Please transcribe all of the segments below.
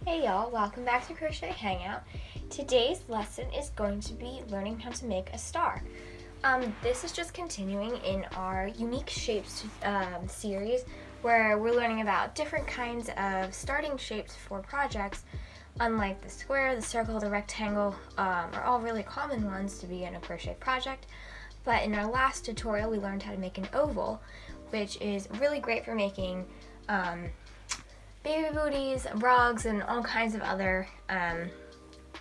Hey y'all, welcome back to Crochet Hangout. Today's lesson is going to be learning how to make a star. This is just continuing in our unique shapes series where we're learning about different kinds of starting shapes for projects. Unlike the square, the circle, the rectangle are all really common ones to be in a crochet project. But in our last tutorial we learned how to make an oval, which is really great for making baby booties, rugs, and all kinds of other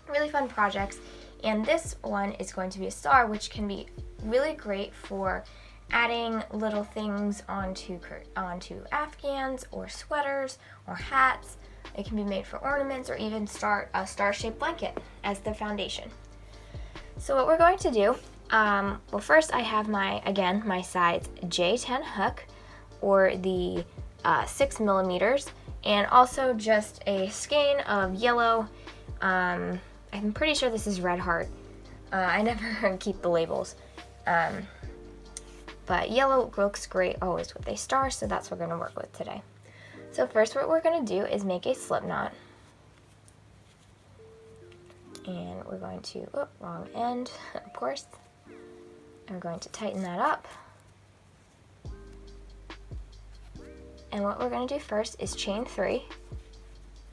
really fun projects. And this one is going to be a star, which can be really great for adding little things onto afghans or sweaters or hats. It can be made for ornaments or even start a star-shaped blanket as the foundation. So what we're going to do, well, first I have my size J10 hook, or the 6 millimeters, and also just a skein of yellow. I'm pretty sure this is red heart. I never keep the labels. But yellow looks great always with a star, so that's what we're going to work with today. So first what we're going to do is make a slip knot. And we're going to, wrong end, of course. And we're going to tighten that up. And what we're going to do first is chain 3.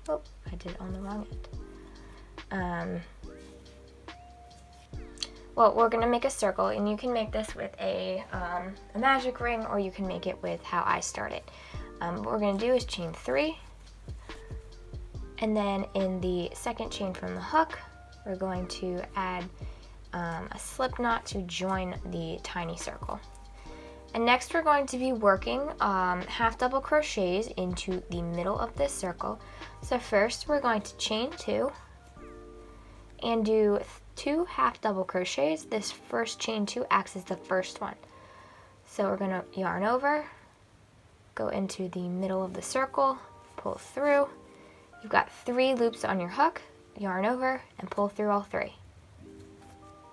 Oh, I did it on the wrong end. Well, we're going to make a circle, and you can make this with a magic ring, or you can make it with how I started. What we're going to do is chain 3, and then in the second chain from the hook, we're going to add a slip knot to join the tiny circle. And next we're going to be working half double crochets into the middle of this circle. So first we're going to chain 2 and do 2 half double crochets. This first chain 2 acts as the first one. So we're going to yarn over, go into the middle of the circle, pull through. You've got 3 loops on your hook, yarn over, and pull through all 3.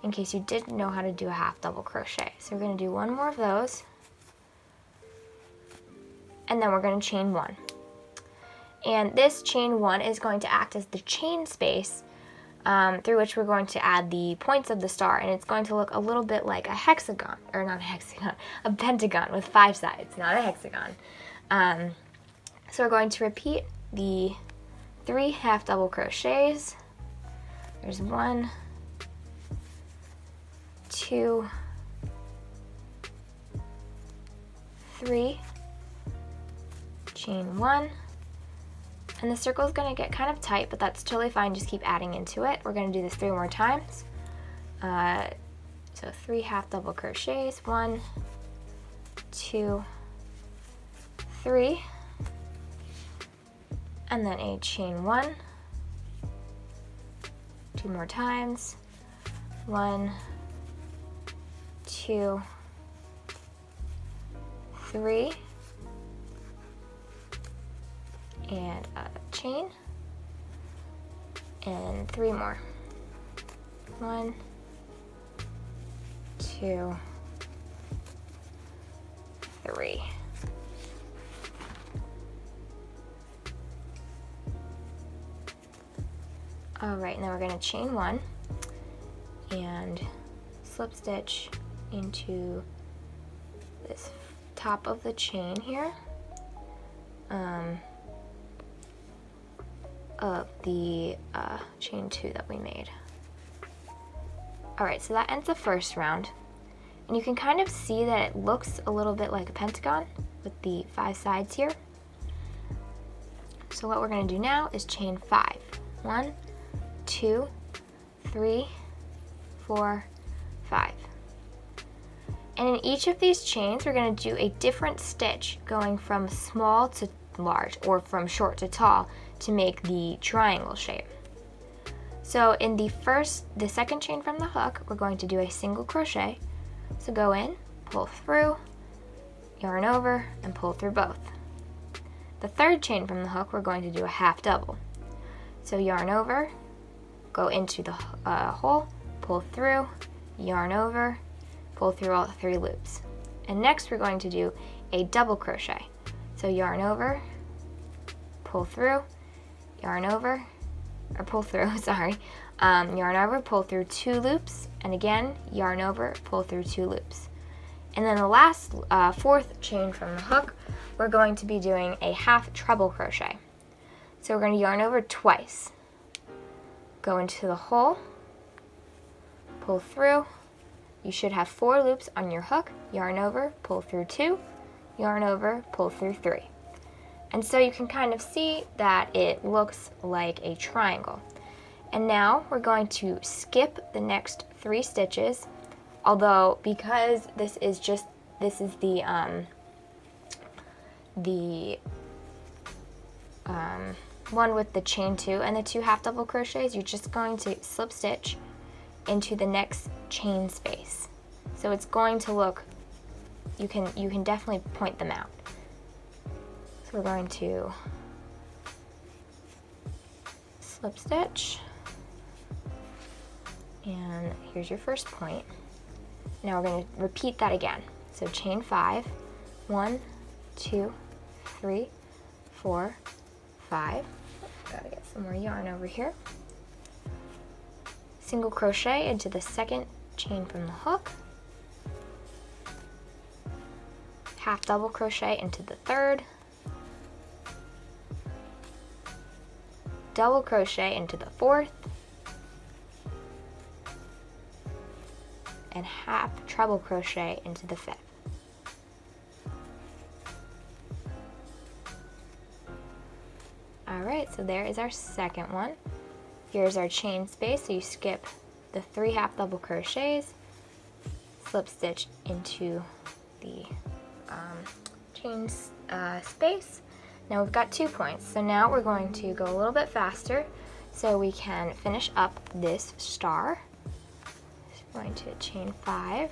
In case you didn't know how to do a half double crochet. So we're going to do one more of those. And then we're going to chain 1. And this chain 1 is going to act as the chain space through which we're going to add the points of the star, and it's going to look a little bit like a hexagon, or not a hexagon, a pentagon with 5 sides, not a hexagon. So we're going to repeat the 3 half double crochets. There's 1, 2, 3, chain 1, and the circle is going to get kind of tight, but that's totally fine. Just keep adding into it. We're going to do this 3 more times. So 3 half double crochets, 1, 2, 3, and then a chain 1, 2 more times, 1, 2, 3, and a chain, and 3 more. 1, 2, 3. Alright, now we're going to chain 1 and slip stitch into this top of the chain here of the chain 2 that we made. Alright, so that ends the first round, and you can kind of see that it looks a little bit like a pentagon with the 5 sides here. So what we're going to do now is chain 5. 1, 2, 3, 4, 5. And in each of these chains we're going to do a different stitch, going from small to large, or from short to tall, to make the triangle shape. So in the second chain from the hook, we're going to do a single crochet. So go in, pull through, yarn over, and pull through both. The third chain from the hook, we're going to do a half double. So yarn over, go into the hole, pull through, yarn over, pull through all 3 loops. And next we're going to do a double crochet. So yarn over, pull through, yarn over, or pull through, sorry, yarn over, pull through 2 loops, and again, yarn over, pull through 2 loops. And then the last, 4th chain from the hook, we're going to be doing a half treble crochet. So we're going to yarn over twice, go into the hole, pull through. You should have 4 loops on your hook, yarn over, pull through 2, yarn over, pull through 3. And so you can kind of see that it looks like a triangle. And now we're going to skip the next 3 stitches, although because this is the one with the chain 2 and the 2 half double crochets, you're just going to slip stitch into the next chain space. So it's going to look, you can definitely point them out. So we're going to slip stitch, and here's your first point. Now we're going to repeat that again. So chain 5, 1, 2, 3, 4, 5. Gotta get some more yarn over here. Single crochet into the second chain from the hook, half double crochet into the third, double crochet into the fourth, and half treble crochet into the fifth. Alright, so there is our second one. Here's our chain space, so you skip the 3 half double crochets, slip stitch into the chain space. Now we've got 2 points, so now we're going to go a little bit faster so we can finish up this star. So we're going to chain 5,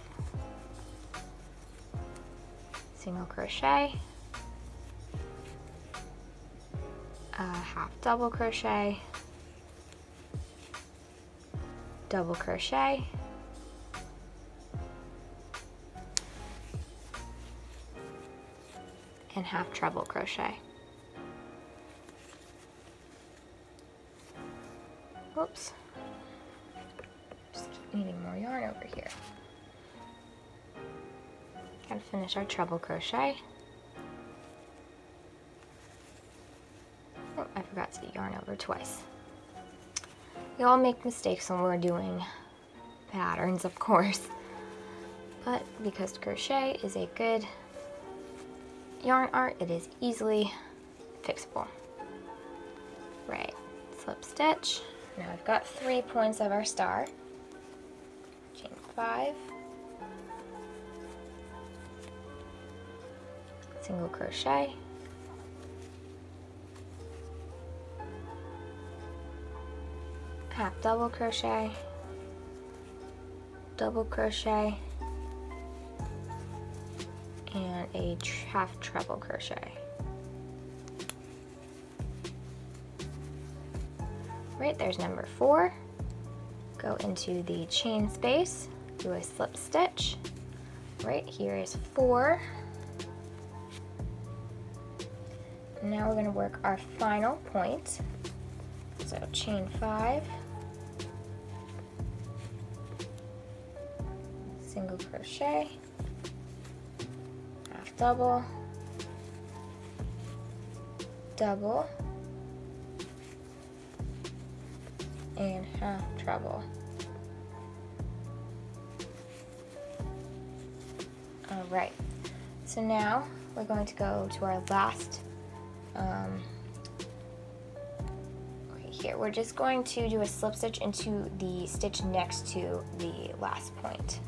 single crochet, half double crochet, double crochet, and half treble crochet. Oops. Just keep needing more yarn over here. Gotta finish our treble crochet. Oh, I forgot to yarn over twice. We all make mistakes when we're doing patterns, of course, but because crochet is a good yarn art, it is easily fixable. Right, slip stitch. Now I've got 3 points of our star. Chain 5, single crochet, half double crochet, double crochet, and a half treble crochet. Right, there's number 4. Go into the chain space, do a slip stitch. Right, here is 4. Now we're going to work our final point. So chain 5, single crochet, half double, double, and half treble. All right, so now we're going to go to our last, right here. We're just going to do a slip stitch into the stitch next to the last point.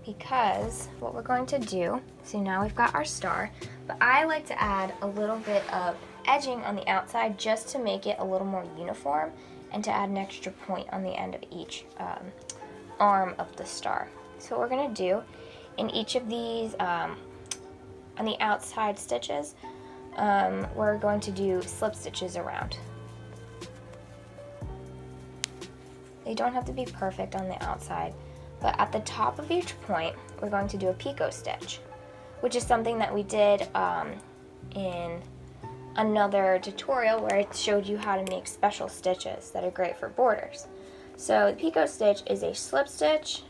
Because what we're going to do, so now we've got our star, but I like to add a little bit of edging on the outside just to make it a little more uniform and to add an extra point on the end of each arm of the star. So what we're going to do in each of these, on the outside stitches, we're going to do slip stitches around. They don't have to be perfect on the outside, but at the top of each point, we're going to do a picot stitch, which is something that we did in another tutorial where I showed you how to make special stitches that are great for borders. So the picot stitch is a slip stitch,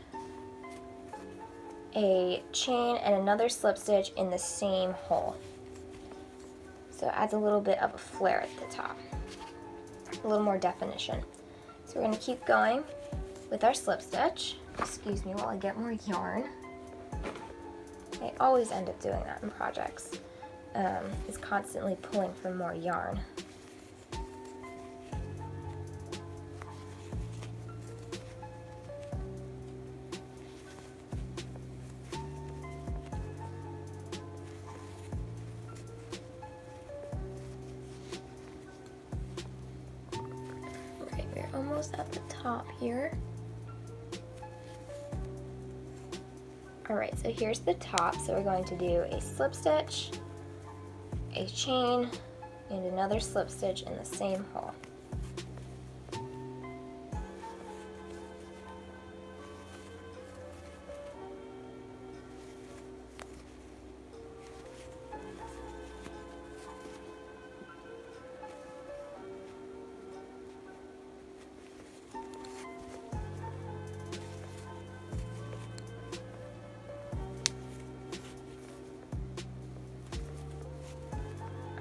a chain, and another slip stitch in the same hole. So it adds a little bit of a flare at the top, a little more definition. So we're going to keep going with our slip stitch. Excuse me while I get more yarn. I always end up doing that in projects. Is constantly pulling for more yarn. Okay, we're almost at the top here. Alright, so here's the top. So we're going to do a slip stitch, a chain, and another slip stitch in the same hole.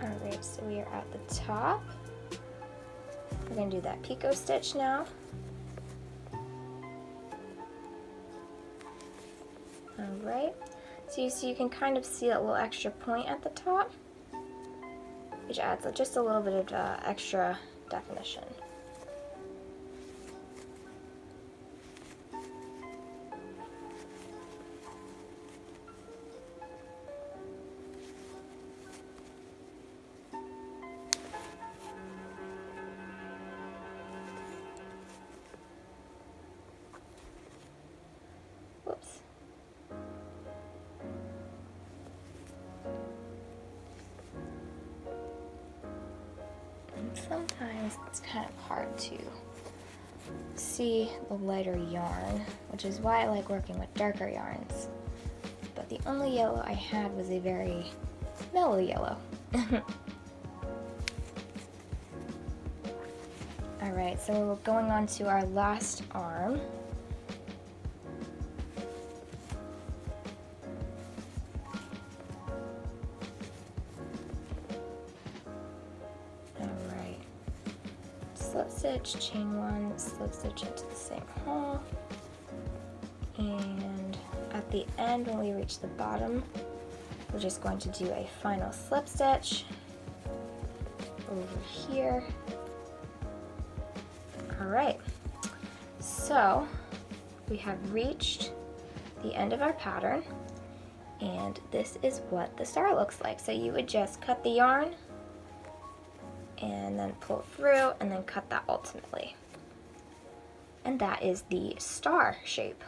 Alright, so we are at the top. We're going to do that picot stitch now. Alright, so you can kind of see that little extra point at the top, which adds just a little bit of extra definition. Whoops. And sometimes it's kind of hard to see the lighter yarn, which is why I like working with darker yarns. But the only yellow I had was a very mellow yellow. Alright, so we're going on to our last arm. Alright, slip stitch, chain one, slip stitch into the same hole, and at the end when we reach the bottom, we're just going to do a final slip stitch over here. Alright, so we have reached the end of our pattern, and this is what the star looks like. So you would just cut the yarn and then pull through and then cut that ultimately. And that is the star shape.